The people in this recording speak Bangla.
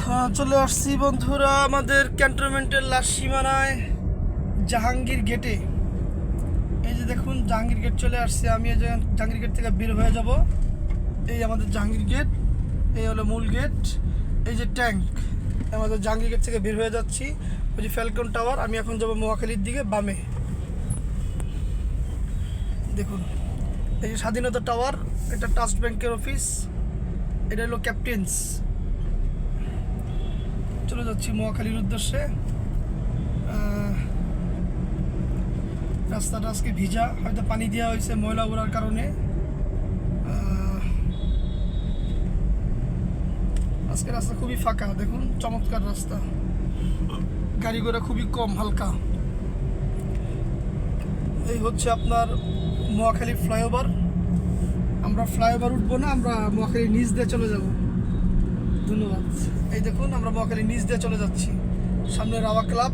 চলে আসছি বন্ধুরা আমাদের ক্যান্টনমেন্টের লাস্ট সীমানায় জাহাঙ্গীর গেটে। এই যে দেখুন জাহাঙ্গীর গেট চলে আসছে। আমি এই যে জাহাঙ্গীর গেট থেকে বের হয়ে যাব। এই আমাদের জাহাঙ্গীর গেট, এই হলো মূল গেট। এই যে ট্যাঙ্ক, আমাদের জাহাঙ্গীর গেট থেকে বের হয়ে যাচ্ছি। ওই যে ফ্যালকন টাওয়ার। আমি এখন যাব মহাখালীর দিকে বামে। দেখুন এই যে স্বাধীনতা টাওয়ার, এটা ট্রাস্ট ব্যাংকের অফিস। এটা হলো ক্যাপ্টেন্স। চলে যাচ্ছি মহাখালীর উদ্দেশ্যে। রাস্তাটা আজকে ভিজা, হয়তো পানি দেওয়া হয়েছে ময়লা ওড়ার কারণে। আজকে রাস্তা খুবই ফাঁকা, দেখুন চমৎকার রাস্তা, গাড়ি ঘোড়া খুবই কম, হালকা। এই হচ্ছে আপনার মহাখালী ফ্লাইওভার। আমরা ফ্লাইওভার উঠবো না, আমরা মহাখালীর নিচ দিয়ে চলে যাব। ধন্যবাদ। এই দেখুন আমরা মহাখালীর নিচ দিয়ে চলে যাচ্ছি। সামনে রাওয়া ক্লাব।